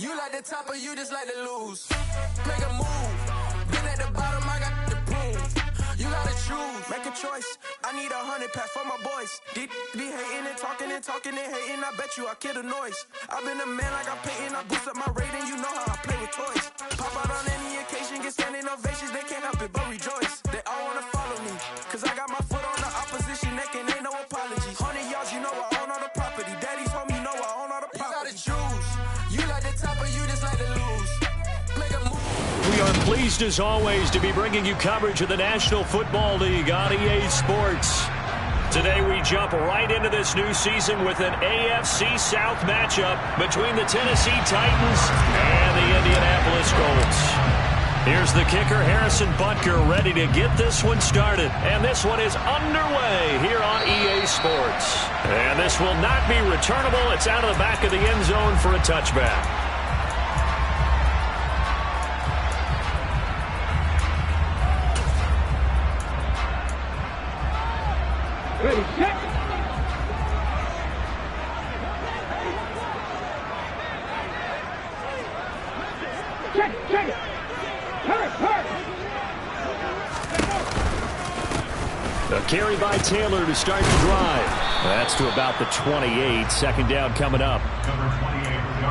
You like the top or you just like to lose? Make a move. Been at the bottom, I got the proof. You gotta choose. Make a choice. I need 100 pack for my boys. Be hating and talking and hating. I bet you I kill the noise. I've been a man like I'm Peyton. I boost up my rating. You know how I play with toys. Pop out on any occasion, get standing ovations. They can't help it but rejoice. They all wanna follow me. Cause I got my foot on the opposition neck and ain't no apologies. 100 yards, you know I own all the property. Daddy's home, you know I own all the property. You gotta choose. You like the top or you just like to lose? Make a move. We are pleased as always to be bringing you coverage of the National Football League on EA Sports. Today we jump right into this new season with an AFC South matchup between the Tennessee Titans and the Indianapolis Colts. Here's the kicker, Harrison Butker, ready to get this one started. And this one is underway here on EA Sports. And this will not be returnable. It's out of the back of the end zone for a touchback. Ready, check. Check it. Hurry. A carry by Taylor to start the drive. That's to about the 28. Second down coming up.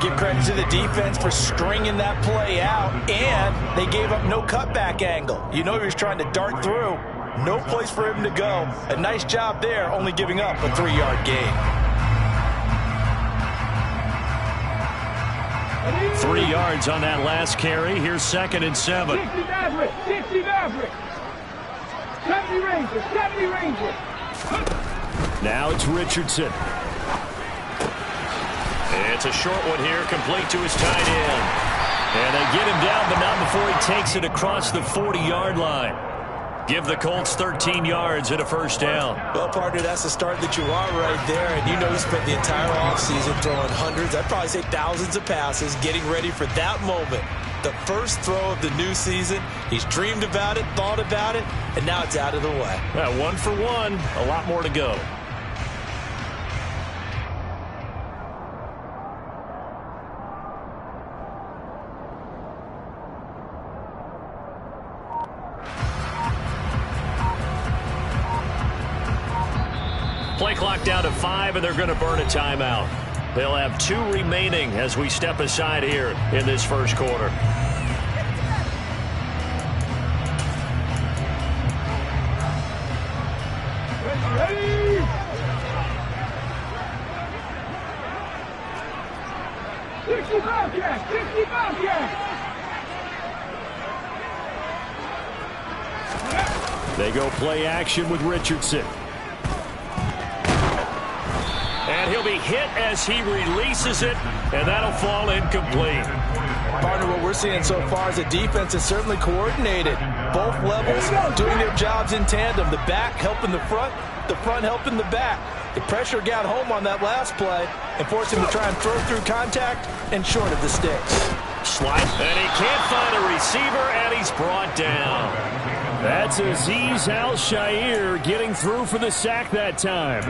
Give credit to the defense for stringing that play out, and they gave up no cutback angle. You know he was trying to dart through. No place for him to go. A nice job there, only giving up a 3-yard gain. 3 yards on that last carry. Here's 2nd and 7. 60 Maverick. 70 Ranger. Now it's Richardson. It's a short one here, complete to his tight end. And they get him down, but not before he takes it across the 40-yard line. Give the Colts 13 yards and a first down. Well, partner, that's the start that you want right there. And you know he spent the entire offseason throwing hundreds, I'd probably say thousands of passes, getting ready for that moment. The first throw of the new season. He's dreamed about it, thought about it, and now it's out of the way. Well, 1 for 1, a lot more to go. Play clock down to 5, and they're going to burn a timeout. They'll have 2 remaining as we step aside here in this first quarter. Ready. 65 Jack. They go play action with Richardson. And he'll be hit as he releases it, and that'll fall incomplete. Partner, what we're seeing so far is the defense is certainly coordinated. Both levels doing their jobs in tandem. The back helping the front helping the back. The pressure got home on that last play and forced him to try and throw through contact and short of the sticks. Slide, and he can't find a receiver, and he's brought down. That's Azeez Al-Shaair getting through for the sack that time.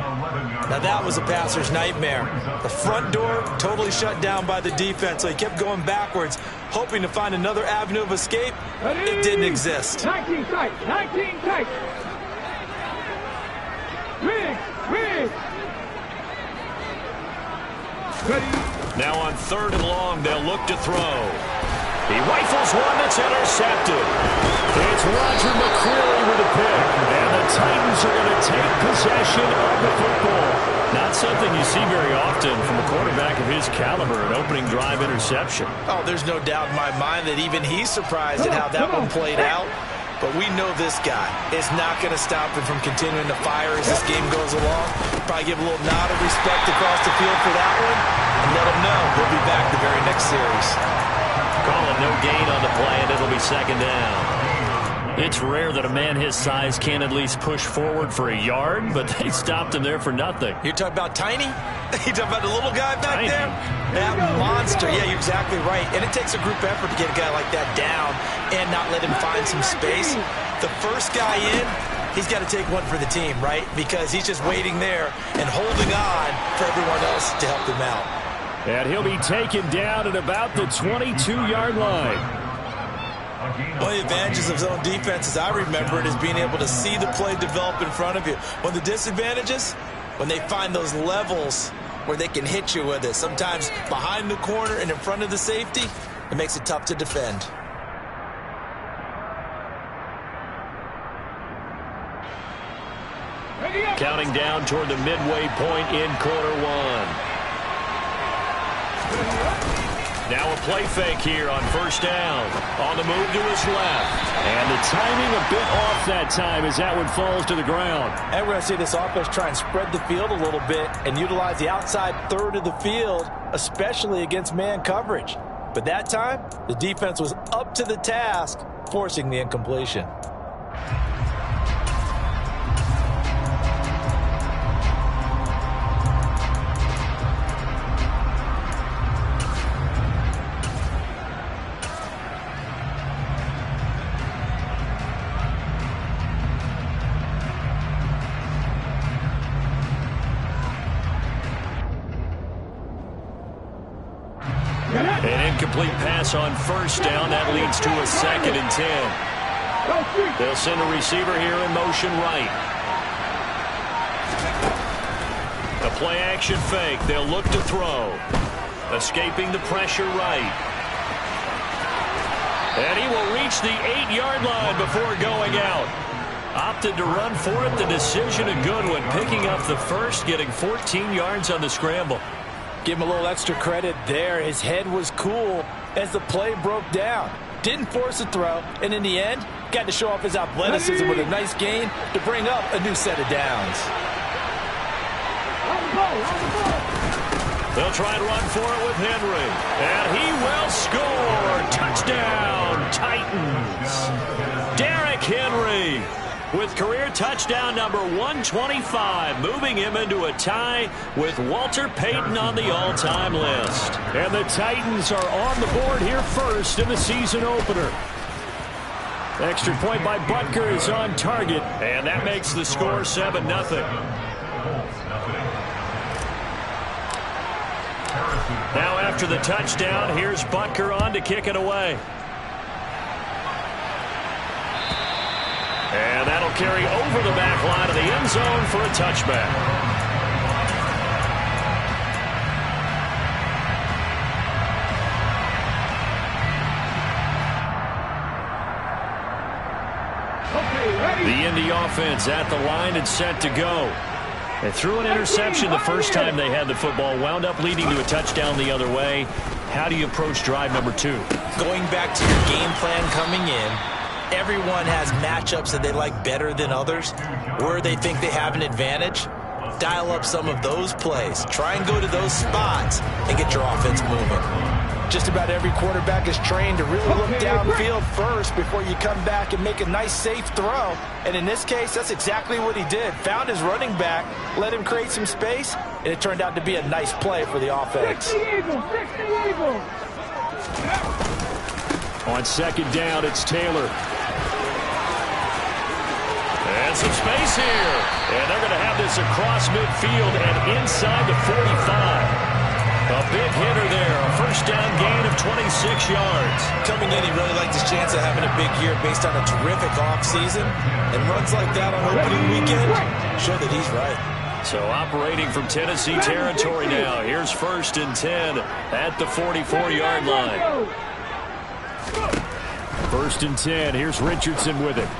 Now that was a passer's nightmare. The front door totally shut down by the defense, so he kept going backwards, hoping to find another avenue of escape. It didn't exist. 19 tight. Riggs. Ready. Now on 3rd and long, they'll look to throw. He rifles one that's intercepted. It's Roger McCreary with a pick. And the Titans are going to take possession of the football. Not something you see very often from a quarterback of his caliber, an opening drive interception. Oh, there's no doubt in my mind that even he's surprised at how that one played out. But we know this guy is not going to stop him from continuing to fire as this game goes along. Probably give a little nod of respect across the field for that one. And let him know he'll be back the very next series. Calling no gain on the play, and it'll be 2nd down. It's rare that a man his size can at least push forward for a yard, but they stopped him there for nothing. You're talking about Tiny? You're talking about the little guy back there? That monster. Yeah, you're exactly right. And it takes a group effort to get a guy like that down and not let him find some space. The first guy in, he's got to take one for the team, right? Because he's just waiting there and holding on for everyone else to help him out. And he'll be taken down at about the 22-yard line. One of the advantages of zone defense, as I remember it, is being able to see the play develop in front of you. One of the disadvantages, when they find those levels where they can hit you with it, sometimes behind the corner and in front of the safety, it makes it tough to defend. Counting down toward the midway point in quarter one. Now a play fake here on first down. On the move to his left. And the timing a bit off that time as that one falls to the ground. And we're going to see this offense try and spread the field a little bit and utilize the outside third of the field, especially against man coverage. But that time, the defense was up to the task, forcing the incompletion. An incomplete pass on first down. That leads to a 2nd and 10. They'll send a receiver here in motion right. A play-action fake. They'll look to throw. Escaping the pressure right. And he will reach the 8-yard line before going out. Opted to run for it. The decision a good one. Picking up the first, getting 14 yards on the scramble. Give him a little extra credit there. His head was cool as the play broke down. Didn't force a throw, and in the end, got to show off his athleticism with a nice gain to bring up a new set of downs. They'll try and run for it with Henry. And he will score. Touchdown, Titans. Derrick Henry with career touchdown number 125, moving him into a tie with Walter Payton on the all-time list. And the Titans are on the board here first in the season opener. Extra point by Butker is on target, and that makes the score 7-0. Now after the touchdown, here's Butker on to kick it away. And that'll carry over the back line of the end zone for a touchback. The Indy offense at the line and set to go. They threw an interception the first time they had the football, wound up leading to a touchdown the other way. How do you approach drive number 2? Going back to your game plan coming in, everyone has matchups that they like better than others. Where they think they have an advantage, dial up some of those plays. Try and go to those spots and get your offense moving. Just about every quarterback is trained to really look downfield first before you come back and make a nice, safe throw. And in this case, that's exactly what he did. Found his running back, let him create some space, and it turned out to be a nice play for the offense. On second down, it's Taylor. And some space here. And they're going to have this across midfield and inside the 45. A big hitter there. A first down gain of 26 yards. Coming in, he really liked his chance of having a big year based on a terrific offseason. And runs like that on opening weekend show that he's right. So operating from Tennessee territory now. Here's 1st and 10 at the 44-yard line. 1st and 10. Here's Richardson with it.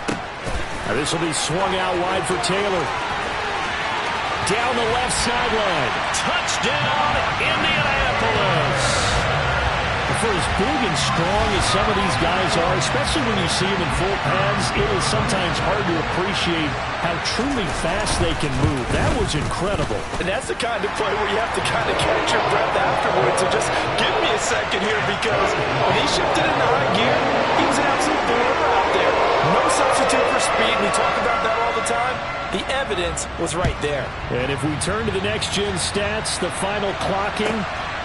Now this will be swung out wide for Taylor. Down the left sideline. Touchdown, Indianapolis. For as big and strong as some of these guys are, especially when you see them in full pads, it is sometimes hard to appreciate how truly fast they can move. That was incredible. And that's the kind of play where you have to kind of catch your breath afterwards and just give me a second here, because when he shifted into high gear, he was an absolute believer out there. No substitute for speed. We talk about that all the time. The evidence was right there. And if we turn to the next-gen stats, the final clocking,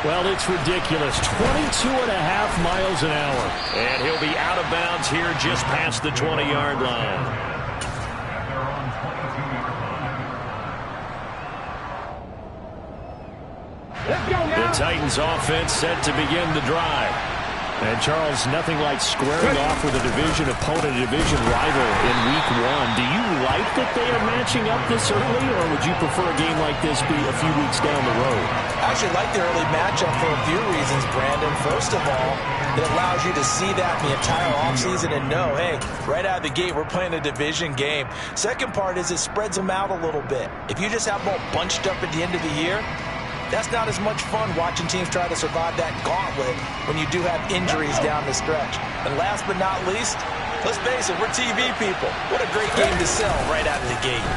well, it's ridiculous. 22.5 miles an hour. And he'll be out of bounds here just past the 20-yard line. The Titans offense set to begin the drive. And Charles, nothing like squaring off with a division opponent, a division rival in week one. Do you like that they are matching up this early, or would you prefer a game like this be a few weeks down the road? I actually like the early matchup for a few reasons, Brandon. First of all, it allows you to see that the entire offseason and know, hey, right out of the gate, we're playing a division game. Second part is it spreads them out a little bit. If you just have them all bunched up at the end of the year, that's not as much fun watching teams try to survive that gauntlet when you do have injuries down the stretch. And last but not least, let's face it, we're TV people. What a great game to sell right out of the gate.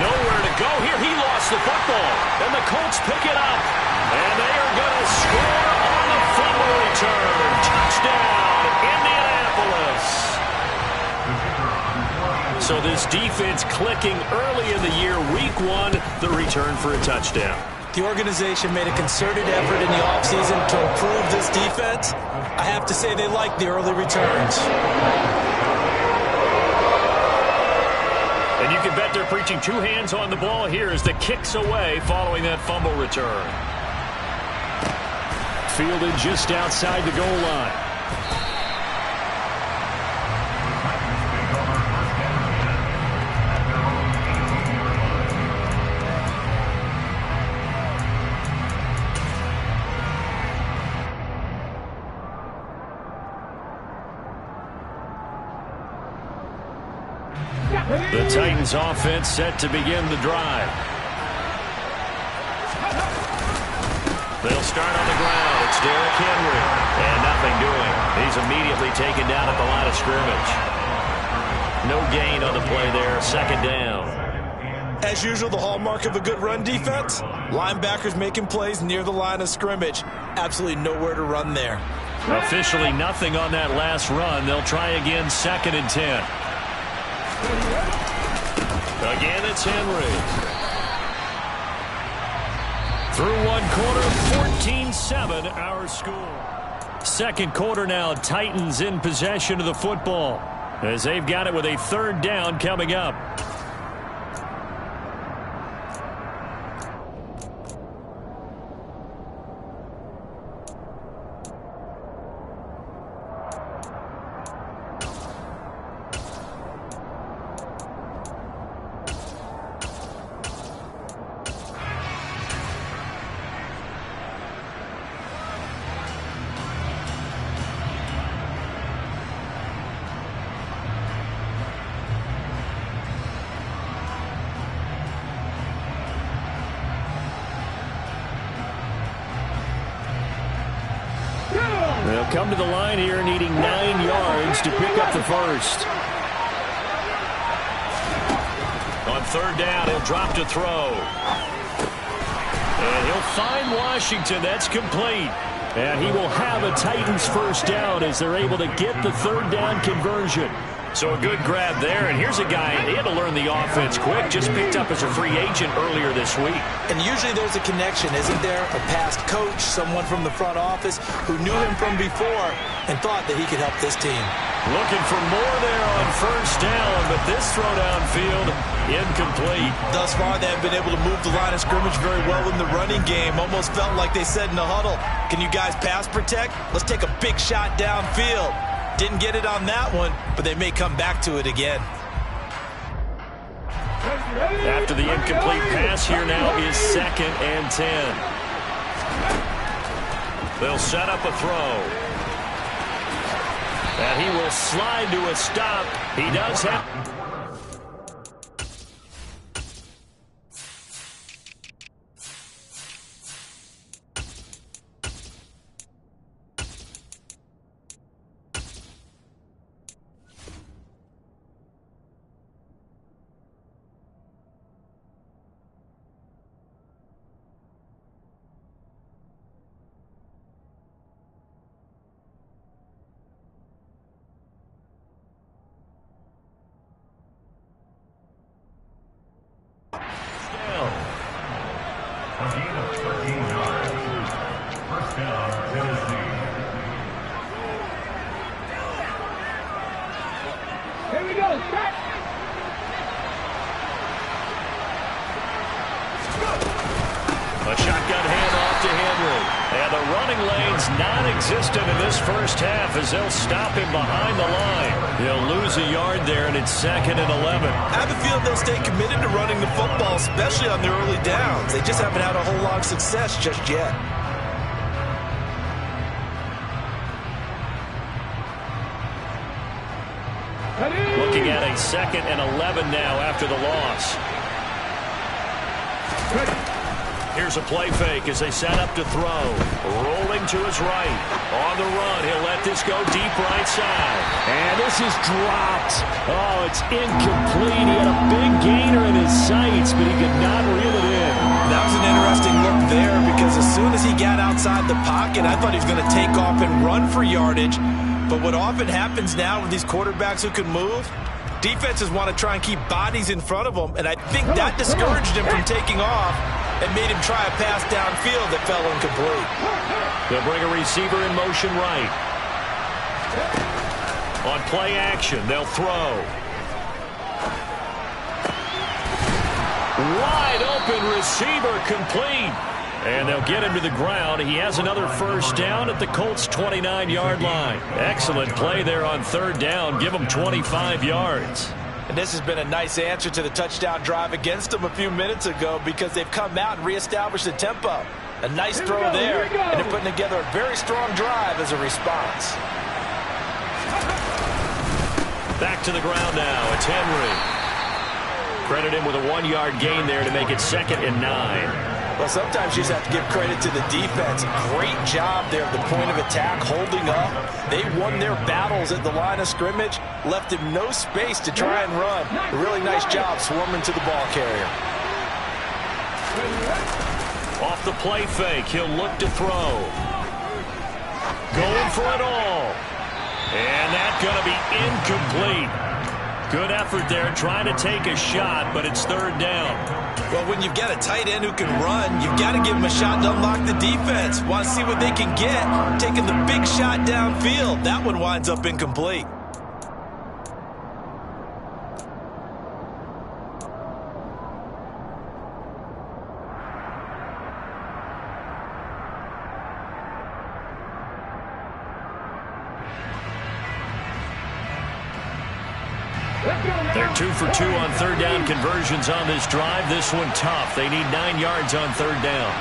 Nowhere to go here. He lost the football. And the Colts pick it up. And they are going to score on a fumble return. Touchdown, Indianapolis. So this defense clicking early in the year. Week one, the return for a touchdown. The organization made a concerted effort in the offseason to improve this defense. I have to say they like the early returns. And you can bet they're preaching two hands on the ball here as the kick's away following that fumble return. Fielded just outside the goal line. The Titans offense set to begin the drive. They'll start on the ground. It's Derrick Henry. And nothing doing. He's immediately taken down at the line of scrimmage. No gain on the play there. Second down. As usual, the hallmark of a good run defense, linebackers making plays near the line of scrimmage. Absolutely nowhere to run there. Officially nothing on that last run. They'll try again, 2nd and 10. Again, it's Henry. Through one quarter, 14-7, our score. Second quarter now, Titans in possession of the football as they've got it with a 3rd down coming up. They'll come to the line here needing 9 yards to pick up the first. On 3rd down, he'll drop to throw. And he'll find Washington. That's complete. And he will have a Titans first down as they're able to get the 3rd down conversion. So a good grab there. And here's a guy, he had to learn the offense quick. Just picked up as a free agent earlier this week. And usually there's a connection, isn't there? A past coach, someone from the front office who knew him from before and thought that he could help this team. Looking for more there on 1st down, but this throw downfield incomplete. Thus far, they have been able to move the line of scrimmage very well in the running game. Almost felt like they said in the huddle, can you guys pass protect? Let's take a big shot downfield. Didn't get it on that one, but they may come back to it again. After the incomplete pass, here now is 2nd and 10. They'll set up a throw. And he will slide to a stop. He does have... non-existent in this first half as they'll stop him behind the line. He'll lose a yard there, and it's 2nd and 11. I have a feeling they'll stay committed to running the football, especially on their early downs. They just haven't had a whole lot of success just yet. Looking at a 2nd and 11 now after the loss. Here's a play fake as they set up to throw. Rolling to his right. On the run, he'll let this go deep right side. And this is dropped. Oh, it's incomplete. He had a big gainer in his sights, but he could not reel it in. That was an interesting look there because as soon as he got outside the pocket, I thought he was going to take off and run for yardage. But what often happens now with these quarterbacks who can move, defenses want to try and keep bodies in front of them, and I think that discouraged him from taking off and made him try a pass downfield that fell incomplete. They'll bring a receiver in motion right. On play action, they'll throw. Wide open receiver complete. And they'll get him to the ground. He has another first down at the Colts' 29-yard line. Excellent play there on 3rd down. Give him 25 yards. And this has been a nice answer to the touchdown drive against them a few minutes ago because they've come out and reestablished the tempo. A nice throw there, and they're putting together a very strong drive as a response. Back to the ground now. It's Henry. Credit him with a 1-yard gain there to make it 2nd and 9. Well, sometimes you just have to give credit to the defense. Great job there at the point of attack, holding up. They won their battles at the line of scrimmage, left him no space to try and run. A really nice job swarming to the ball carrier. Off the play fake, he'll look to throw. Going for it all. And that's going to be incomplete. Good effort there, trying to take a shot, but it's 3rd down. Well, when you've got a tight end who can run, you've got to give him a shot to unlock the defense. Want to see what they can get. Taking the big shot downfield. That one winds up incomplete. They're 2 for 2 on 3rd down conversions on this drive. This one tough. They need 9 yards on 3rd down.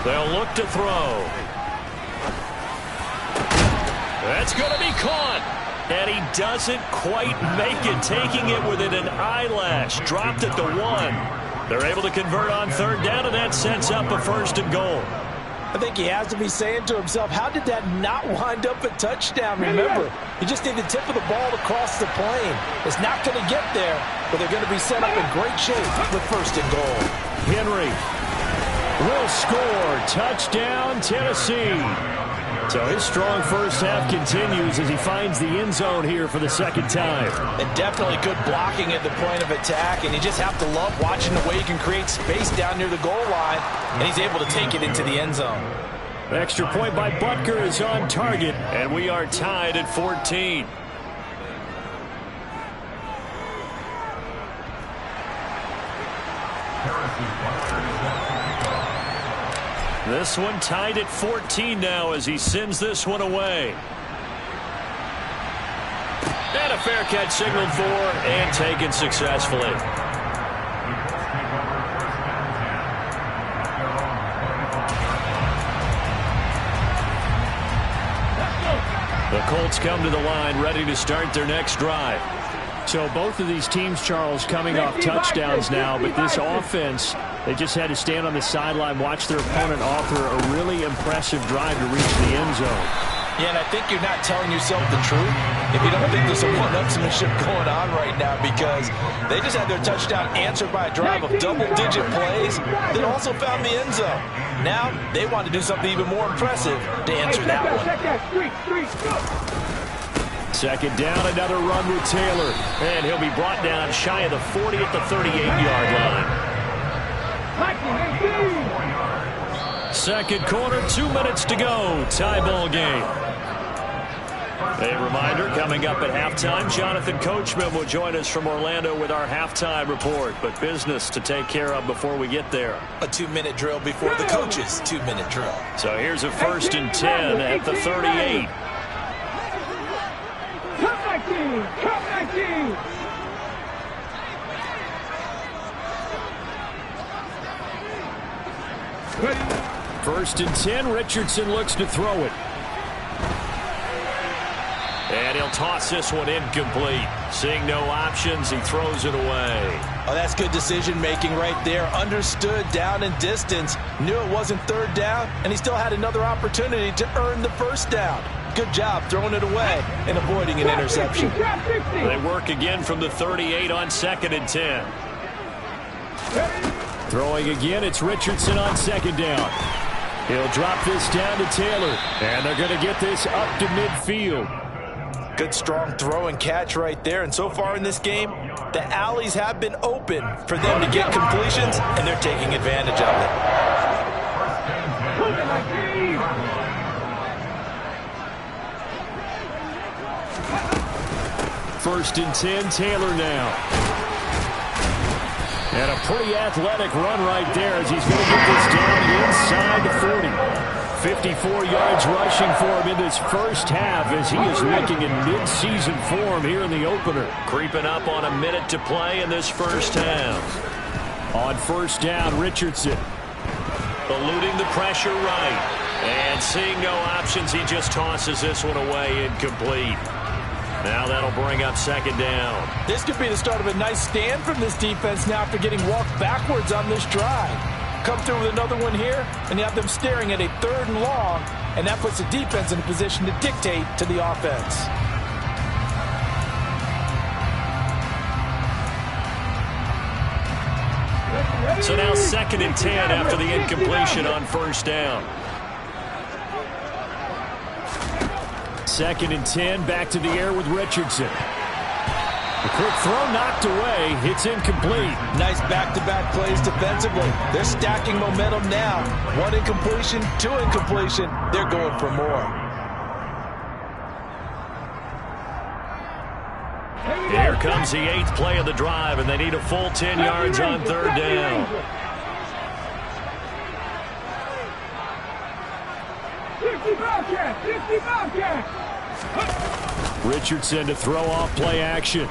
They'll look to throw. That's going to be caught. And he doesn't quite make it, taking it within an eyelash. Dropped at the 1. They're able to convert on 3rd down, and that sets up a 1st and goal. I think he has to be saying to himself, how did that not wind up a touchdown? Remember, you just need the tip of the ball to cross the plane. It's not going to get there, but they're going to be set up in great shape with 1st and goal. Henry will score. Touchdown, Tennessee. So his strong first half continues as he finds the end zone here for the 2nd time. And definitely good blocking at the point of attack, and you just have to love watching the way he can create space down near the goal line, and he's able to take it into the end zone. Extra point by Butker is on target, and we are tied at 14. This one tied at 14 now as he sends this one away. And a fair catch signaled for and taken successfully. The Colts come to the line ready to start their next drive. So both of these teams, Charles, coming off touchdowns now, but this offense, they just had to stand on the sideline, watch their opponent author a really impressive drive to reach the end zone. Yeah, and I think you're not telling yourself the truth if you don't think there's some one-upsmanship going on right now, because they just had their touchdown answered by a drive of double-digit plays that also found the end zone. Now they want to do something even more impressive to answer that one. 2nd down, another run with Taylor. And he'll be brought down shy of the 40 at the 38-yard line. 2nd quarter, 2 minutes to go. Tie ball game. A reminder, coming up at halftime, Jonathan Coachman will join us from Orlando with our halftime report. But business to take care of before we get there. A 2-minute drill before the coach's 2-minute drill. So here's a 1st and 10 at the 38. Come 19! Come 19! Ready? 1st and 10. Richardson looks to throw it. And he'll toss this one incomplete. Seeing no options, he throws it away. Oh, that's good decision-making right there. Understood down and distance. Knew it wasn't 3rd down, and he still had another opportunity to earn the 1st down. Good job throwing it away and avoiding an interception. They work again from the 38 on 2nd and 10. Throwing again, it's Richardson on 2nd down. He'll drop this down to Taylor, and they're going to get this up to midfield. Good, strong throw and catch right there. And so far in this game, the alleys have been open for them to get completions, and they're taking advantage of it. 1st and 10, Taylor now. And a pretty athletic run right there as he's going to get this down inside the 40. 54 yards rushing for him in this first half as he is looking in mid-season form here in the opener. Creeping up on a minute to play in this first half. On 1st down, Richardson. Eluding the pressure right. And seeing no options, he just tosses this one away incomplete. Now that'll bring up 2nd down. This could be the start of a nice stand from this defense now after getting walked backwards on this drive. Come through with another one here, and you have them staring at a 3rd and long, and that puts the defense in a position to dictate to the offense. So now 2nd and 10 after the incompletion on 1st down. 2nd and 10, back to the air with Richardson. A quick throw knocked away. It's incomplete. Nice back-to-back plays defensively. They're stacking momentum now. 1 incompletion, 2 incompletion. They're going for more. Here comes the 8th play of the drive, and they need a full 10 yards on 3rd down. 60 Bobcats! 60 Bobcats! Richardson to throw off play action.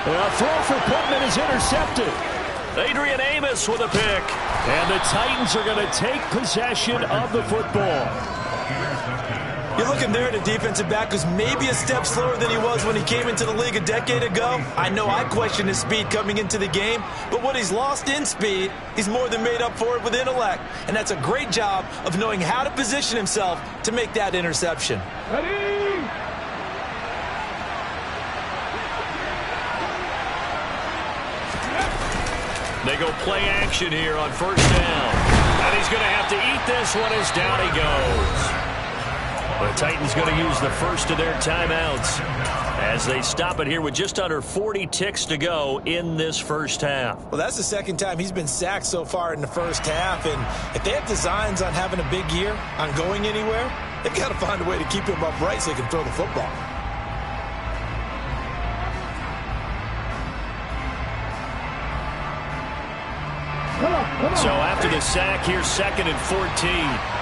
A throw for Pittman is intercepted. Adrian Amos with a pick. And the Titans are going to take possession of the football. You're looking there at a defensive back who's maybe a step slower than he was when he came into the league a decade ago. I know I questioned his speed coming into the game, but what he's lost in speed, he's more than made up for it with intellect. And that's a great job of knowing how to position himself to make that interception. Ready? They go play action here on 1st down. And he's going to have to eat this one as down he goes. The Titans going to use the first of their timeouts as they stop it here with just under 40 ticks to go in this first half. Well, that's the 2nd time he's been sacked so far in the first half. And if they have designs on having a big year, on going anywhere, they've got to find a way to keep him upright so he can throw the football. So after the sack, here's 2nd and 14.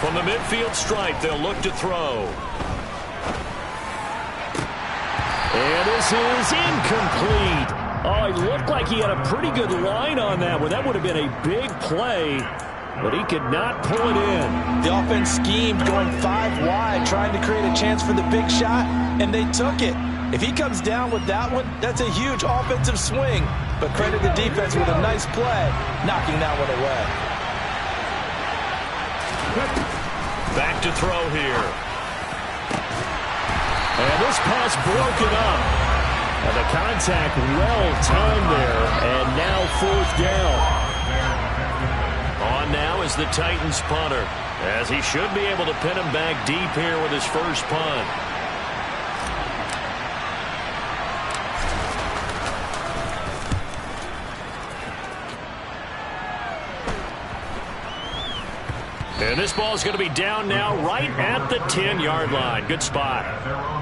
From the midfield stripe, they'll look to throw. And this is incomplete. Oh, it looked like he had a pretty good line on that one. That would have been a big play, but he could not pull it in. The offense schemed going 5 wide, trying to create a chance for the big shot, and they took it. If he comes down with that one, that's a huge offensive swing. But credit the defense with a nice play, knocking that one away. Back to throw here. And this pass broken up. And the contact well timed there. And now 4th down. On now is the Titans punter, as he should be able to pin him back deep here with his first punt. And this ball is going to be down now right at the 10-yard line. Good spot.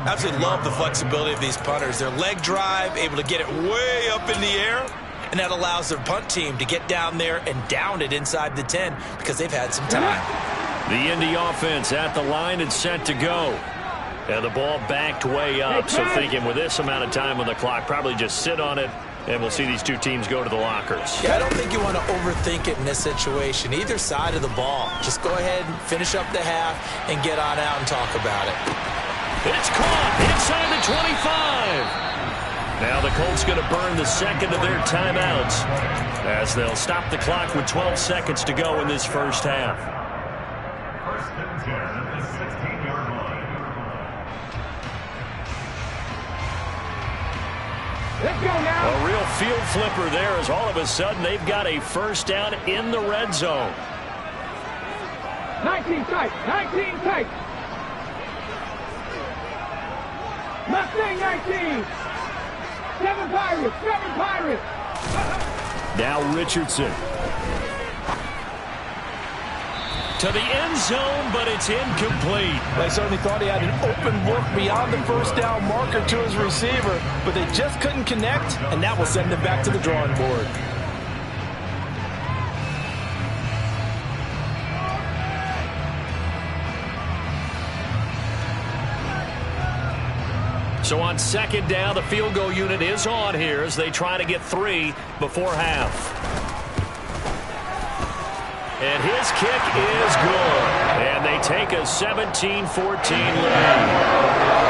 Absolutely love the flexibility of these punters. Their leg drive, able to get it way up in the air, and that allows their punt team to get down there and down it inside the 10 because they've had some time. The Indy offense at the line and set to go. And the ball backed way up, so thinking with this amount of time on the clock, probably just sit on it, and we'll see these two teams go to the lockers. Yeah, I don't think you want to overthink it in this situation. Either side of the ball. Just go ahead and finish up the half and get on out and talk about it. It's caught inside the 25. Now the Colts going to burn the second of their timeouts as they'll stop the clock with 12 seconds to go in this first half. First and 10 at the 16-yard line. Let's go now. A real field flipper there as all of a sudden they've got a first down in the red zone. 19 tight. 19 tight. Mustang 19. 7 Pirates. 7 Pirates. Now Richardson. To the end zone, but it's incomplete. They certainly thought he had an open look beyond the first down marker to his receiver, but they just couldn't connect, and that will send them back to the drawing board. So on second down, the field goal unit is on here as they try to get 3 before half. And his kick is good. And they take a 17-14 lead.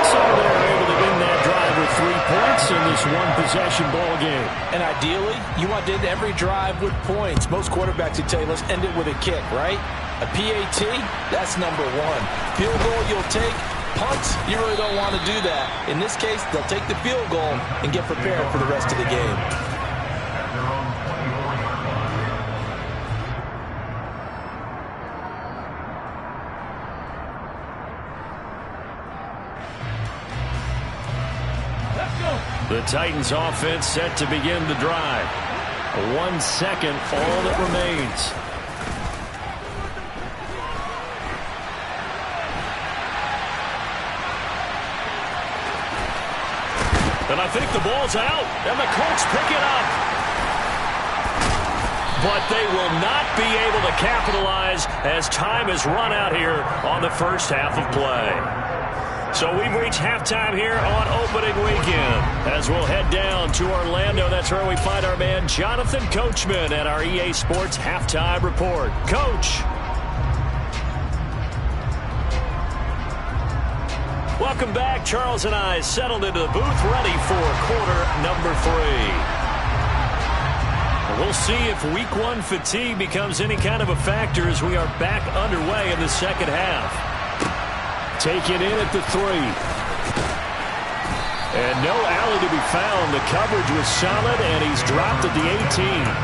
So they're able to win that drive with 3 points in this one-possession ball game. And ideally, you want to end every drive with points. Most quarterbacks would tell you, let's end it with a kick, right? A PAT, that's number 1. Field goal you'll take. Punts, you really don't want to do that. In this case, they'll take the field goal and get prepared for the rest of the game. The Titans offense set to begin the drive. 1 second, all that remains. And I think the ball's out, and the Colts pick it up. But they will not be able to capitalize as time has run out here on the first half of play. So we've reached halftime here on opening weekend. As we'll head down to Orlando, that's where we find our man Jonathan Coachman at our EA Sports Halftime Report. Coach. Welcome back. Charles and I settled into the booth, ready for quarter number 3. We'll see if week 1 fatigue becomes any kind of a factor as we are back underway in the second half. Taken in at the 3. And no alley to be found. The coverage was solid, and he's dropped at the 18.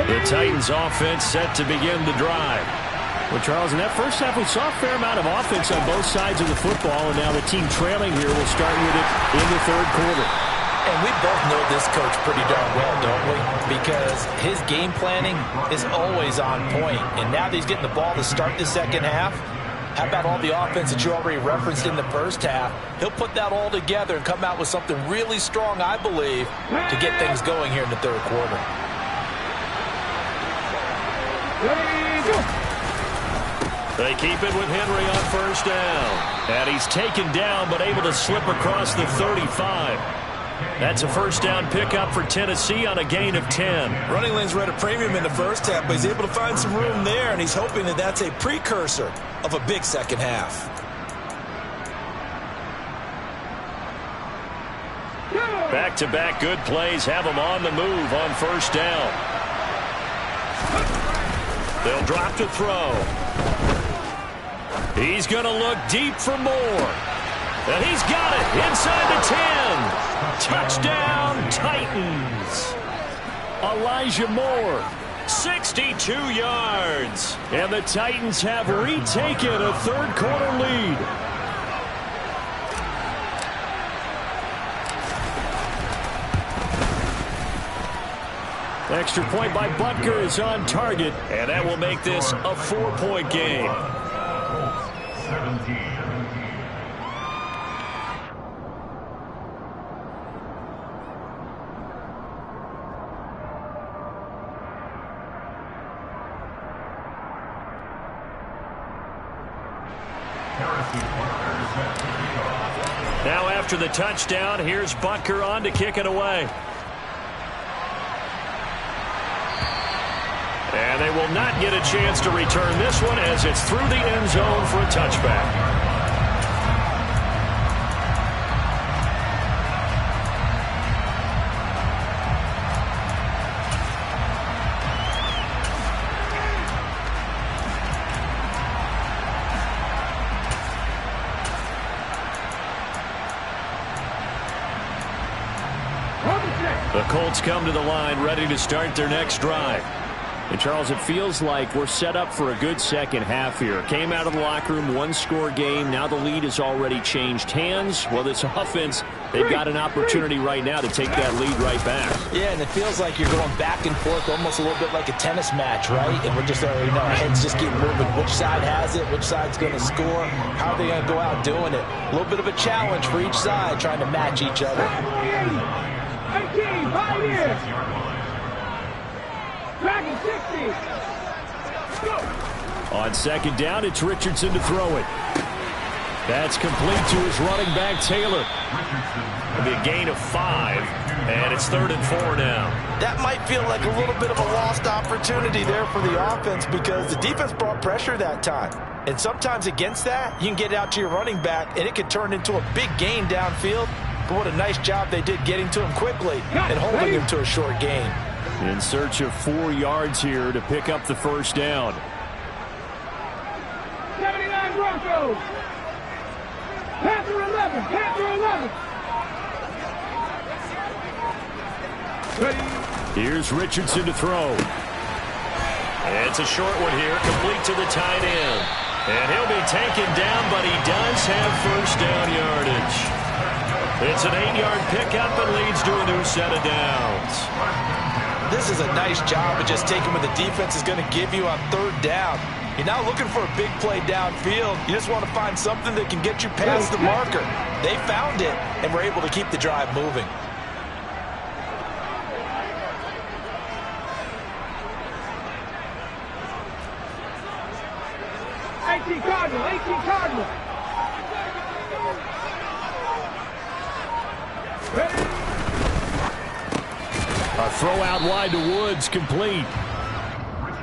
The Titans offense set to begin the drive. Well, Charles, in that first half, we saw a fair amount of offense on both sides of the football, and now the team trailing here will start with it in the third quarter. And we both know this coach pretty darn well, don't we? Because his game planning is always on point. And now that he's getting the ball to start the second half, how about all the offense that you already referenced in the first half? He'll put that all together and come out with something really strong, I believe, to get things going here in the third quarter. They keep it with Henry on first down. And he's taken down but able to slip across the 35. That's a first down pickup for Tennessee on a gain of 10. Running lanes were at a premium in the first half, but he's able to find some room there, and he's hoping that that's a precursor of a big second half. Back-to-back good plays have him on the move on first down. They'll drop to throw. He's going to look deep for more. And he's got it inside the 10. Touchdown, Titans. Elijah Moore. 62 yards. And the Titans have retaken a third-quarter lead. Extra point by Butker is on target. And that will make this a 4-point game. 17. Now after the touchdown, here's Butker on to kick it away. And they will not get a chance to return this one as it's through the end zone for a touchback. The Colts come to the line ready to start their next drive. And, Charles, it feels like we're set up for a good second half here. Came out of the locker room, one-score game. Now the lead has already changed hands. Well, this offense, they've got an opportunity right now to take that lead right back. Yeah, and it feels like you're going back and forth almost a little bit like a tennis match, right? And we're just already our heads just keep moving. Which side has it? Which side's going to score? How are they going to go out doing it? A little bit of a challenge for each side trying to match each other. 18, 5 years. Dragon 60. Go. On second down, it's Richardson to throw it. That's complete to his running back, Taylor. It'll be a gain of 5, and it's 3rd and 4 now. That might feel like a little bit of a lost opportunity there for the offense because the defense brought pressure that time. And sometimes against that, you can get out to your running back, and it can turn into a big gain downfield. But what a nice job they did getting to him quickly and holding him to a short gain. In search of 4 yards here to pick up the first down. 79 Broncos. Panther 11. Panther 11. Ready. Here's Richardson to throw. It's a short one here, complete to the tight end. And he'll be taken down, but he does have first down yardage. It's an 8-yard pickup and leads to a new set of downs. This is a nice job of just taking what the defense is going to give you on 3rd down. You're not looking for a big play downfield. You just want to find something that can get you past the marker. They found it and were able to keep the drive moving. Cardinal, 18 Cardinal. Ready. A throw out wide to Woods, complete.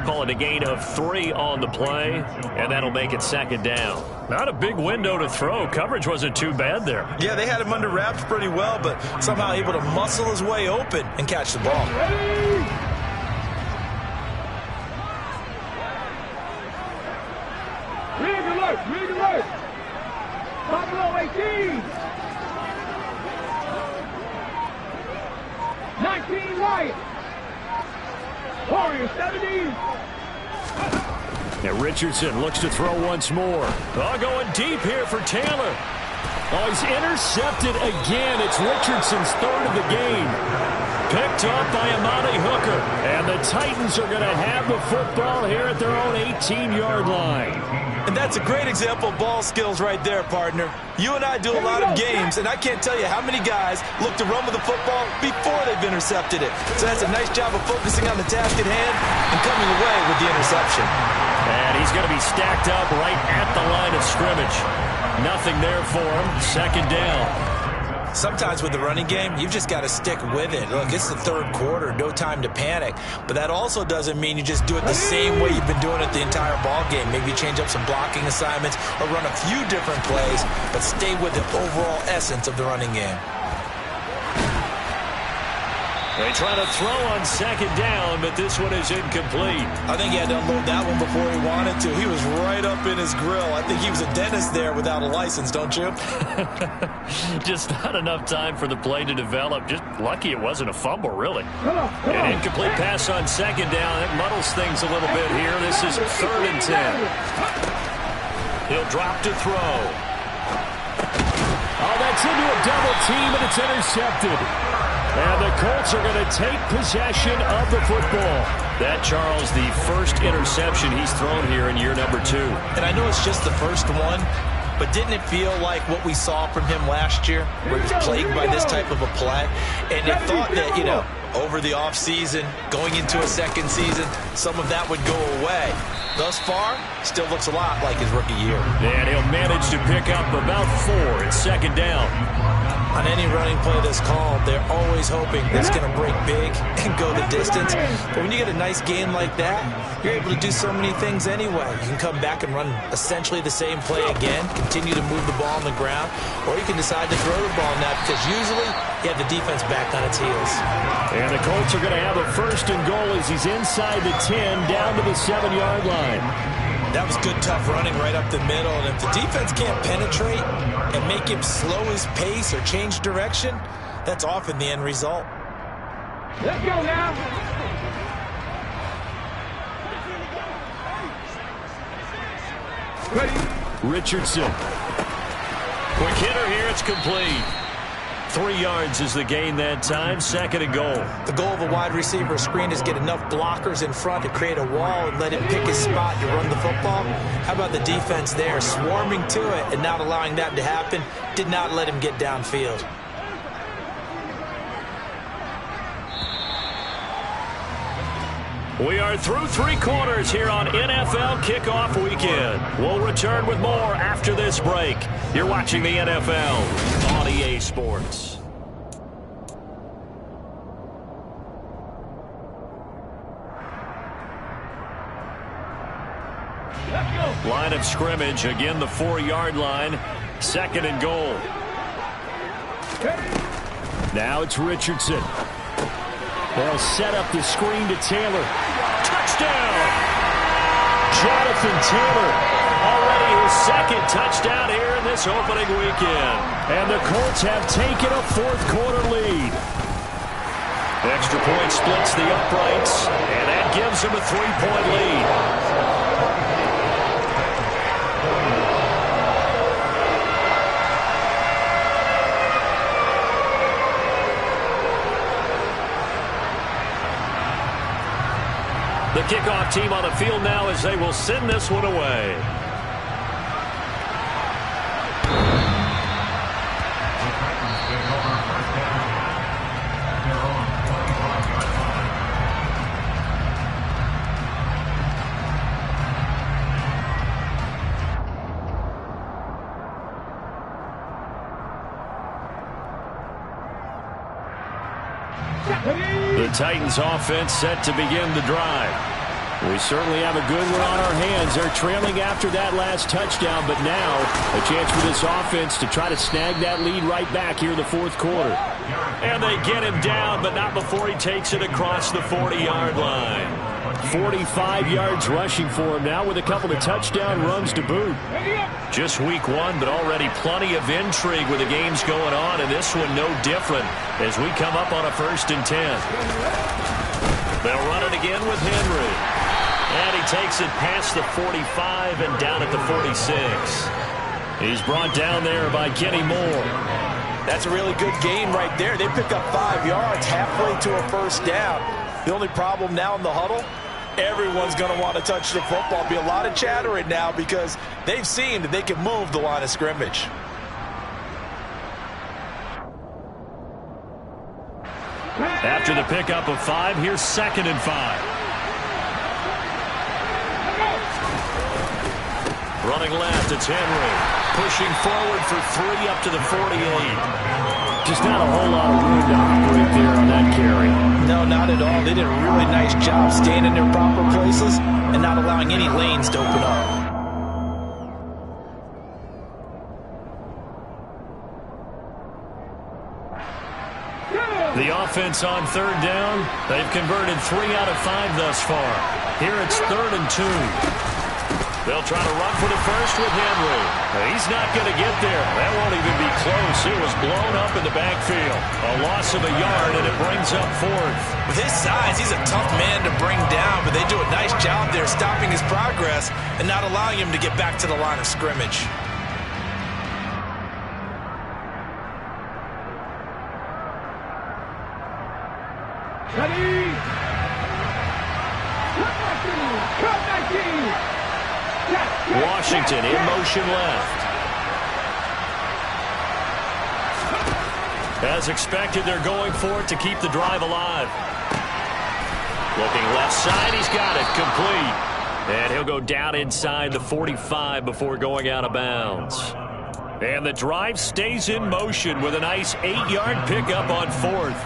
Call it a gain of 3 on the play, and that'll make it 2nd down. Not a big window to throw. Coverage wasn't too bad there. Yeah, they had him under wraps pretty well, but somehow able to muscle his way open and catch the ball. Ready. Rig alert, rig alert. Buffalo 18. 19 Lions. Warriors 17. Now Richardson looks to throw once more. Oh, going deep here for Taylor. Oh, he's intercepted again. It's Richardson's 3rd of the game. Picked up by Amani Hooker. And the Titans are going to have the football here at their own 18-yard line. And that's a great example of ball skills right there, partner. You and I do a lot of games, and I can't tell you how many guys look to run with the football before they've intercepted it. So that's a nice job of focusing on the task at hand and coming away with the interception. And he's going to be stacked up right at the line of scrimmage. Nothing there for him. 2nd down. Sometimes with the running game, you've just got to stick with it. Look, it's the 3rd quarter, no time to panic. But that also doesn't mean you just do it the same way you've been doing it the entire ball game. Maybe change up some blocking assignments or run a few different plays, but stay with the overall essence of the running game. They try to throw on second down, but this one is incomplete. I think he had to unload that one before he wanted to. He was right up in his grill. I think he was a dentist there without a license, don't you? Just not enough time for the play to develop. Just lucky it wasn't a fumble, really. An incomplete pass on second down. That muddles things a little bit here. This is 3rd and 10. He'll drop to throw. Oh, that's into a double team, and it's intercepted. And the Colts are going to take possession of the football. That, Charles, the first interception he's thrown here in year number 2. And I know it's just the first one, but didn't it feel like what we saw from him last year, where he was plagued by this type of a play? And they thought that, you know, over the offseason, going into a second season, some of that would go away. Thus far, still looks a lot like his rookie year. And he'll manage to pick up about 4 at second down. On any running play that's called, they're always hoping it's going to break big and go the distance. But when you get a nice game like that, you're able to do so many things anyway. You can come back and run essentially the same play again, continue to move the ball on the ground, or you can decide to throw the ball now because usually you have the defense back on its heels. And the Colts are going to have a 1st and goal as he's inside the 10, down to the 7-yard line. That was good, tough running right up the middle. And if the defense can't penetrate and make him slow his pace or change direction, that's often the end result. Let's go now. Ready. Richardson. Quick hitter here. It's complete. 3 yards is the gain that time. 2nd and goal. The goal of a wide receiver screen is get enough blockers in front to create a wall and let him pick his spot to run the football. How about the defense there, swarming to it and not allowing that to happen? Did not let him get downfield. We are through 3 quarters here on NFL Kickoff Weekend. We'll return with more after this break. You're watching the NFL on EA Sports. Line of scrimmage, again the 4-yard line. 2nd and goal. Now it's Richardson. They'll set up the screen to Taylor. Touchdown! Jonathan Taylor. Already his 2nd touchdown here in this opening weekend. And the Colts have taken a 4th quarter lead. Extra point splits the uprights, and that gives them a 3-point lead. The kickoff team on the field now as they will send this one away. The Titans offense set to begin the drive. We certainly have a good one on our hands. They're trailing after that last touchdown, but now a chance for this offense to try to snag that lead right back here in the 4th quarter. And they get him down, but not before he takes it across the 40-yard line. 45 yards rushing for him now with a couple of touchdown runs to boot. Just week 1, but already plenty of intrigue with the games going on, and this one no different as we come up on a 1st and 10. They'll run it again with Henry. And he takes it past the 45 and down at the 46. He's brought down there by Kenny Moore. That's a really good gain right there. They pick up 5 yards halfway to a 1st down. The only problem now in the huddle, everyone's going to want to touch the football. Be a lot of chattering now because they've seen that they can move the line of scrimmage. After the pickup of 5, here's 2nd and 5. Running left, it's Henry. Pushing forward for 3 up to the 48. Just not a whole lot of room to operate there on that carry. No, not at all. They did a really nice job staying in their proper places and not allowing any lanes to open up. The offense on third down. They've converted 3 out of 5 thus far. Here it's 3rd and 2. They'll try to run for the first with Henry. He's not going to get there. That won't even be close. It was blown up in the backfield. A loss of a yard, and it brings up 4th. With his size, he's a tough man to bring down, but they do a nice job there stopping his progress and not allowing him to get back to the line of scrimmage. Ready? Cut 19! Washington in motion left. As expected, they're going for it to keep the drive alive. Looking left side, he's got it complete. And he'll go down inside the 45 before going out of bounds. And the drive stays in motion with a nice 8-yard pickup on 4th.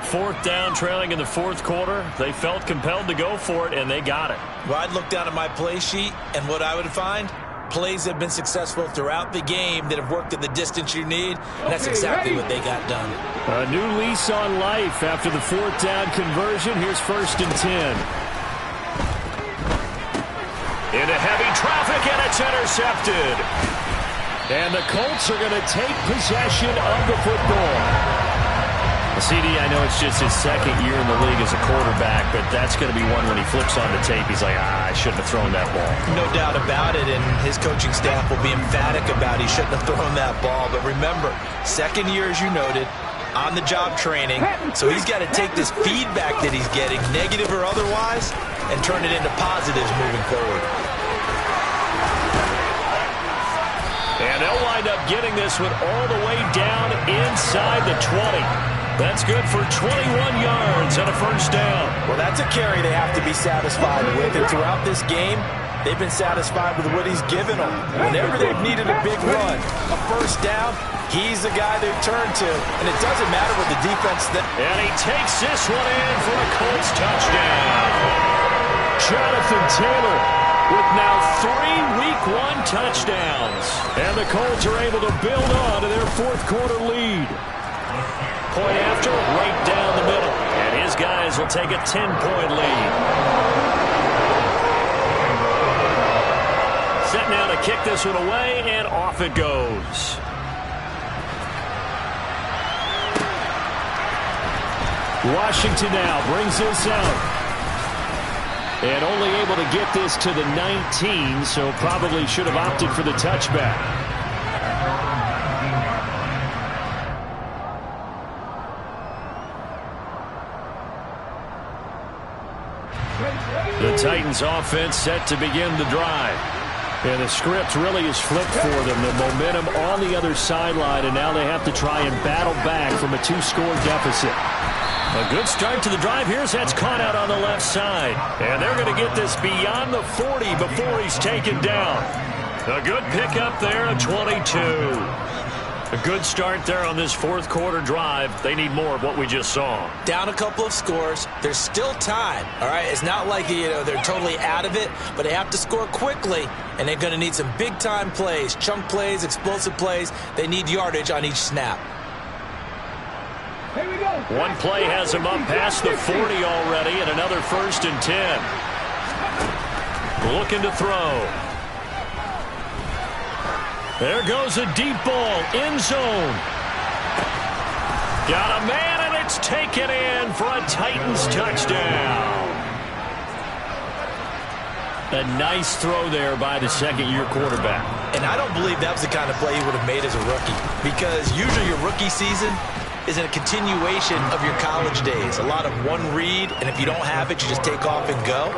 4th down, trailing in the 4th quarter. They felt compelled to go for it, and they got it. Well, I'd look down at my play sheet, and what I would find, plays have been successful throughout the game that have worked at the distance you need, and that's exactly what they got done. A new lease on life after the 4th down conversion. Here's 1st and 10. Into heavy traffic, and it's intercepted. And the Colts are going to take possession of the football. CD, I know it's just his 2nd year in the league as a quarterback, but that's going to be one when he flips on the tape. He's like, I shouldn't have thrown that ball. No doubt about it, and his coaching staff will be emphatic about he shouldn't have thrown that ball. But remember, 2nd year, as you noted, on-the-job training, so he's got to take this feedback that he's getting, negative or otherwise, and turn it into positives moving forward. And they'll wind up getting this one all the way down inside the 20. That's good for 21 yards and a 1st down. Well, that's a carry they have to be satisfied with. And throughout this game, they've been satisfied with what he's given them. Whenever they've needed a big run, a 1st down, he's the guy they've turned to. And it doesn't matter what the defense... And he takes this one in for a Colts touchdown. Jonathan Taylor with now 3 Week 1 touchdowns. And the Colts are able to build on to their 4th quarter lead. Point after, right down the middle. And his guys will take a 10-point lead. Set now to kick this one away, and off it goes. Washington now brings this out. And only able to get this to the 19, so probably should have opted for the touchback. The Titans offense set to begin the drive. And the script really is flipped for them. The momentum on the other sideline, and now they have to try and battle back from a 2-score deficit. A good start to the drive. Here's that's caught out on the left side. And they're going to get this beyond the 40 before he's taken down. A good pickup there, a 22. A good start there on this 4th quarter drive. They need more of what we just saw. Down a couple of scores. There's still time, all right? It's not like, they're totally out of it, but they have to score quickly, and they're going to need some big-time plays, chunk plays, explosive plays. They need yardage on each snap. Here we go. One play has him up past the 40 already, and another 1st and 10. Looking to throw. There goes a deep ball, end zone. Got a man, and it's taken in for a Titans touchdown. A nice throw there by the 2nd-year quarterback. And I don't believe that was the kind of play he would have made as a rookie, because usually your rookie season is a continuation of your college days. A lot of one read, and if you don't have it, you just take off and go.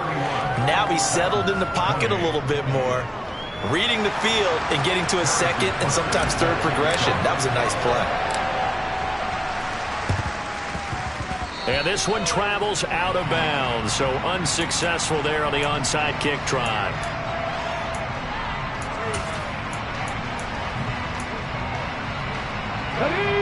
Now he's settled in the pocket a little bit more, reading the field and getting to a 2nd and sometimes 3rd progression. That was a nice play. And this one travels out of bounds, so unsuccessful there on the onside kick try. Ready?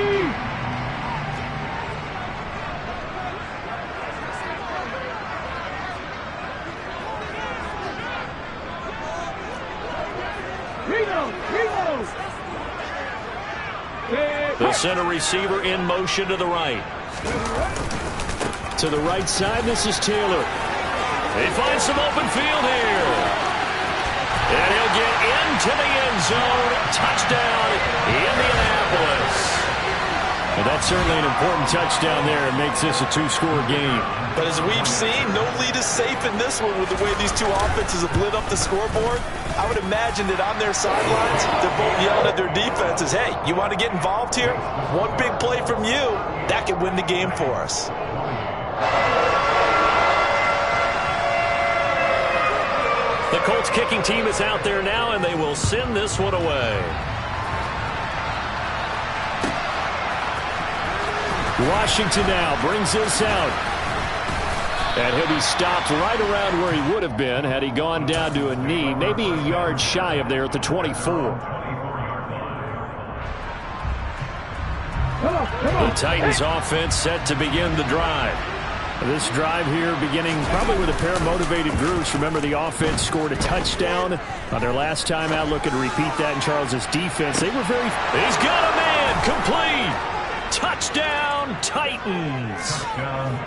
The center receiver in motion to the right. To the right side, this is Taylor. He finds some open field here. And he'll get into the end zone. Touchdown, Indianapolis. Well, that's certainly an important touchdown there. It makes this a two-score game. But as we've seen, no lead is safe in this one with the way these two offenses have lit up the scoreboard. I would imagine that on their sidelines, they're both yelling at their defenses, hey, you want to get involved here? One big play from you, that could win the game for us. The Colts kicking team is out there now, and they will send this one away. Washington now brings this out. And he'll be stopped right around where he would have been had he gone down to a knee, maybe a yard shy of there at the 24. The Titans offense set to begin the drive. This drive here beginning probably with a pair of motivated groups. Remember, the offense scored a touchdown on their last time out. Looking to repeat that in Charles's defense. They were very... He's got a man complete. Touchdown, Titans.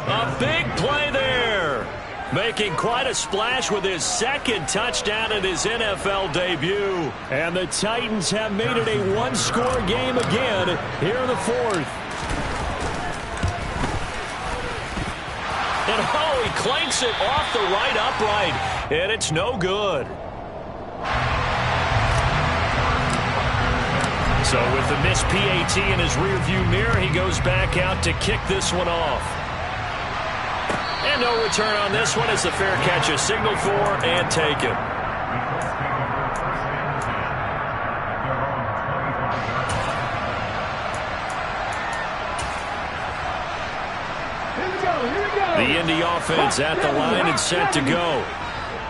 A big play there. Making quite a splash with his second touchdown in his NFL debut. And the Titans have made it a one-score game again here in the fourth. And oh, he clanks it off the right upright, and it's no good. So with the missed PAT in his rearview mirror, he goes back out to kick this one off. And no return on this one as the fair catch is signaled for and taken. The Indy offense at the line and set to go.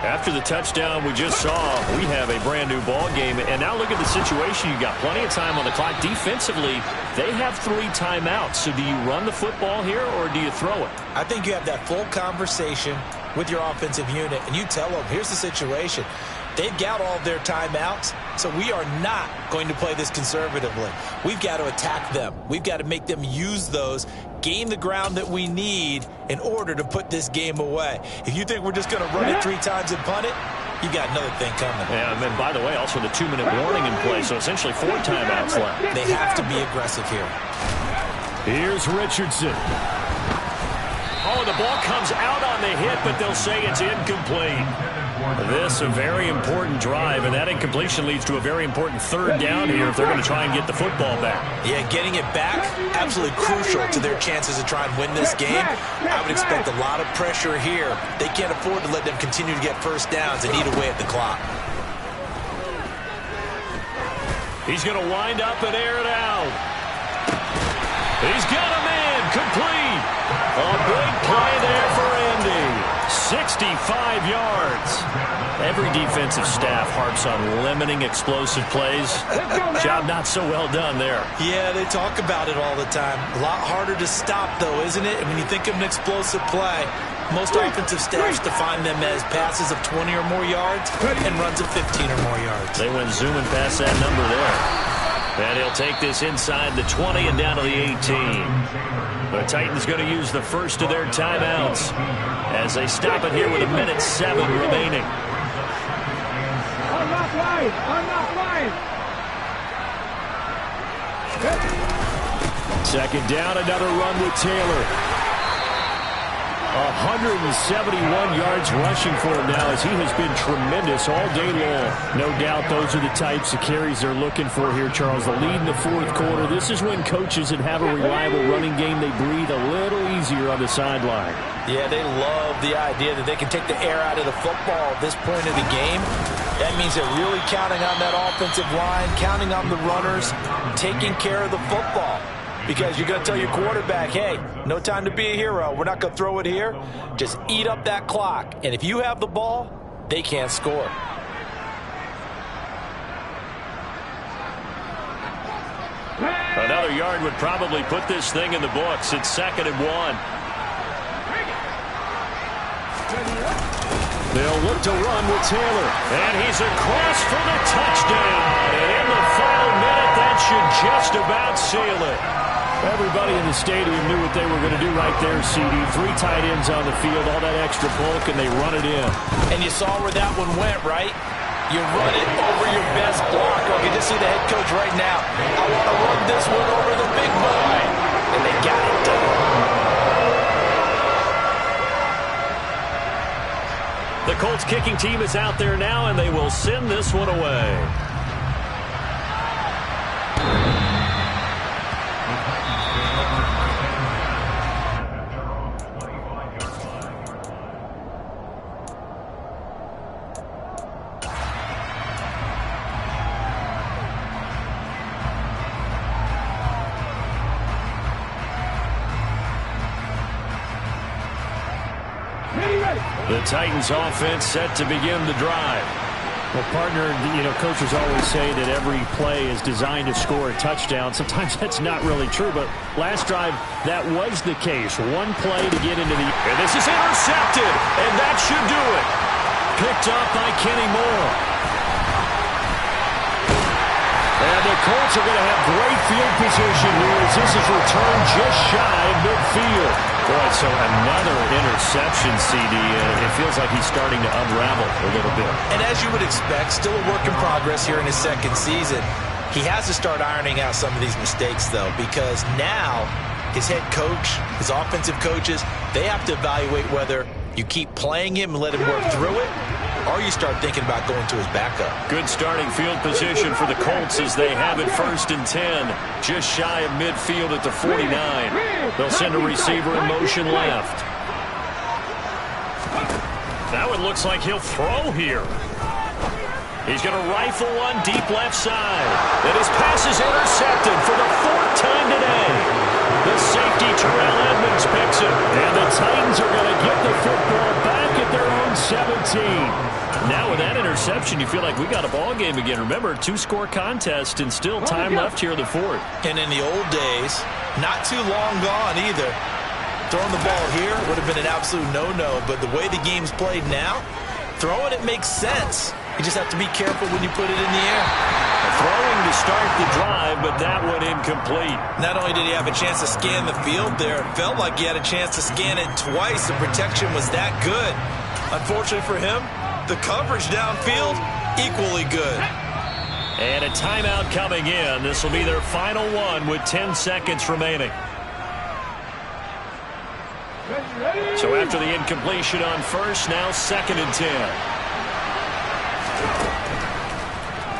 After the touchdown we just saw, we have a brand new ball game. And now look at the situation. You got plenty of time on the clock. Defensively, they have 3 timeouts. So do you run the football here or do you throw it? I think you have that full conversation with your offensive unit, and you tell them, here's the situation. They've got all of their timeouts, so we are not going to play this conservatively. We've got to attack them. We've got to make them use those, gain the ground that we need in order to put this game away. If you think we're just going to run it 3 times and punt it, you got another thing coming. Yeah, and then, by the way, also the 2-minute warning in play, so essentially 4 timeouts left. They have to be aggressive here. Here's Richardson. Oh, the ball comes out on the hit, but they'll say it's incomplete. This a very important drive, and that incompletion leads to a very important 3rd down here if they're going to try and get the football back. Yeah, getting it back, absolutely crucial to their chances to try and win this game. I would expect a lot of pressure here. They can't afford to let them continue to get first downs and eat away at the clock. He's going to wind up and air it out. He's got a man complete. A big play there for Indy. 65 yards. Every defensive staff harps on limiting explosive plays. Job not so well done there. Yeah, they talk about it all the time. A lot harder to stop, though, isn't it? And when you think of an explosive play, most offensive staffs define them as passes of 20 or more yards and runs of 15 or more yards. They went zooming past that number there. And he'll take this inside the 20 and down to the 18. The Titans going to use the first of their timeouts as they stop it here with 1:07 remaining. I'm not lying. I'm not lying. Second down, another run with Taylor. 171 yards rushing for him now as he has been tremendous all day long. No doubt those are the types of carries they're looking for here, Charles. The lead in the 4th quarter. This is when coaches that have a reliable running game, they breathe a little easier on the sideline. Yeah, they love the idea that they can take the air out of the football at this point of the game. That means they're really counting on that offensive line, counting on the runners, taking care of the football. Because you're going to tell your quarterback, hey, no time to be a hero. We're not going to throw it here. Just eat up that clock. And if you have the ball, they can't score. Another yard would probably put this thing in the books. It's 2nd and 1. They'll look to run with Taylor. And he's across for the touchdown. And in the final minute, that should just about seal it. Everybody in the stadium knew what they were going to do right there, CD. 3 tight ends on the field, all that extra bulk, and they run it in. And you saw where that one went, right? You run it over your best blocker. You can just see the head coach right now. I want to run this one over the big boy. And they got it done. The Colts kicking team is out there now, and they will send this one away. The Titans offense set to begin the drive. Well, partner, coaches always say that every play is designed to score a touchdown. Sometimes that's not really true, but last drive, that was the case. One play to get into the... And this is intercepted, and that should do it. Picked up by Kenny Moore. And the Colts are going to have great field position here as this is returned just shy of midfield. Boy, so another interception, CD. It feels like he's starting to unravel a little bit. And as you would expect, still a work in progress here in his second season. He has to start ironing out some of these mistakes, though, because now his head coach, his offensive coaches, they have to evaluate whether you keep playing him and let him work through it, or you start thinking about going to his backup. Good starting field position for the Colts as they have it 1st and 10, just shy of midfield at the 49. They'll send a receiver in motion left. That one looks like he'll throw here. He's going to rifle one deep left side. And his pass is intercepted for the 4th time today. The safety, Terrell Edmonds, picks it. And the Titans are going to get the football back at their own 17. Now with that interception, you feel like we got a ball game again. Remember, 2-score contest and still time left here in the 4th. And in the old days, not too long gone either. Throwing the ball here would have been an absolute no-no, but the way the game's played now, throwing it makes sense. You just have to be careful when you put it in the air. Throwing to start the drive, but that one incomplete. Not only did he have a chance to scan the field there, it felt like he had a chance to scan it twice. The protection was that good. Unfortunately for him, the coverage downfield, equally good. And a timeout coming in. This will be their final one with 10 seconds remaining. So after the incompletion on first, now 2nd and 10.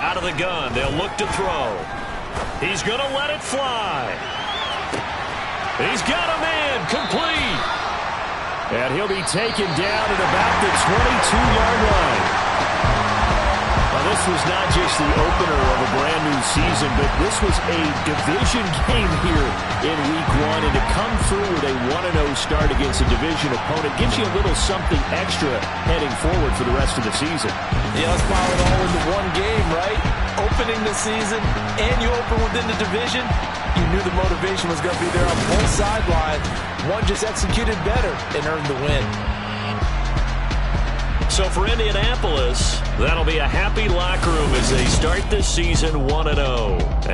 Out of the gun, they'll look to throw. He's going to let it fly. He's got a man, complete. And he'll be taken down at about the 22-yard line. Now, this was not just the opener of a brand-new season, but this was a division game here in Week 1. And to come through with a 1-0 start against a division opponent gives you a little something extra heading forward for the rest of the season. Yeah, let's pile it all into one game, right? Opening the season, and you open within the division. You knew the motivation was going to be there on both sidelines. One just executed better and earned the win. So for Indianapolis, that'll be a happy locker room as they start this season 1-0.